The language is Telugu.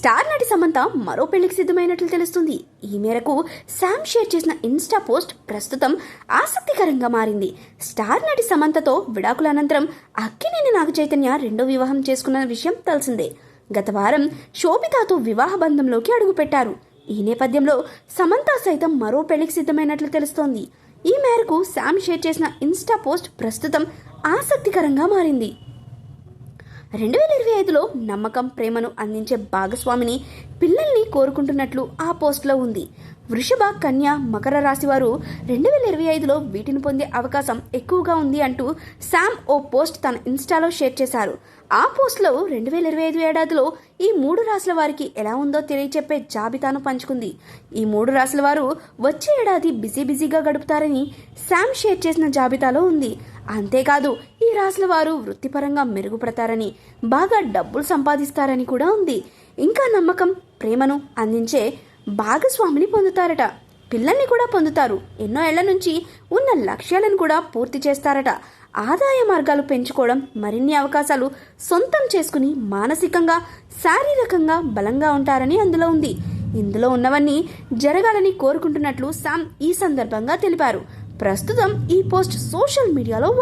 స్టార్ నటి సమంత మరో పెళ్లికి సిద్ధమైనట్లు తెలుస్తుంది. ఈ మేరకు శామ్ షేర్ చేసిన ఇన్స్టా పోస్ట్ ప్రస్తుతం ఆసక్తికరంగా మారింది. స్టార్ నటి సమంతతో విడాకుల అనంతరం అక్కినేని నాగచైతన్య రెండో వివాహం చేసుకున్న విషయం తెలిసిందే. గత వారం శోభితాతో వివాహ బంధంలోకి అడుగుపెట్టారు. ఈ నేపథ్యంలో సమంత సైతం మరో పెళ్లికి సిద్ధమైనట్లు తెలుస్తోంది. ఈ మేరకు శామ్ షేర్ చేసిన ఇన్స్టా పోస్ట్ ప్రస్తుతం ఆసక్తికరంగా మారింది. 2025లో నమ్మకం, ప్రేమను అందించే భాగస్వామిని, పిల్లల్ని కోరుకుంటున్నట్లు ఆ పోస్ట్లో ఉంది. వృషభ, కన్య, మకర రాశి వారు 2025లో వీటిని పొందే అవకాశం ఎక్కువగా ఉంది అంటూ శామ్ ఓ పోస్ట్ తన ఇన్స్టాలో షేర్ చేశారు. ఆ పోస్ట్లో 2025 ఏడాదిలో ఈ 3 రాశుల వారికి ఎలా ఉందో తెలియచెప్పే జాబితాను పంచుకుంది. ఈ 3 రాశుల వారు వచ్చే ఏడాది బిజీగా గడుపుతారని శామ్ షేర్ చేసిన జాబితాలో ఉంది. అంతేకాదు ఈ రాశుల వారు వృత్తిపరంగా మెరుగుపడతారని, బాగా డబ్బులు సంపాదిస్తారని కూడా ఉంది. ఇంకా నమ్మకం, ప్రేమను అందించే భాగస్వామిని పొందుతారట. పిల్లల్ని కూడా పొందుతారు. ఎన్నో ఏళ్ల నుంచి ఉన్న లక్ష్యాలను కూడా పూర్తి చేస్తారట. ఆదాయ మార్గాలు పెంచుకోవడం, మరిన్ని అవకాశాలు సొంతం చేసుకుని మానసికంగా, శారీరకంగా బలంగా ఉంటారని అందులో ఉంది. ఇందులో ఉన్నవన్నీ జరగాలని కోరుకుంటున్నట్లు శామ్ ఈ సందర్భంగా తెలిపారు. ప్రస్తుతం ఈ పోస్ట్ సోషల్ మీడియాలో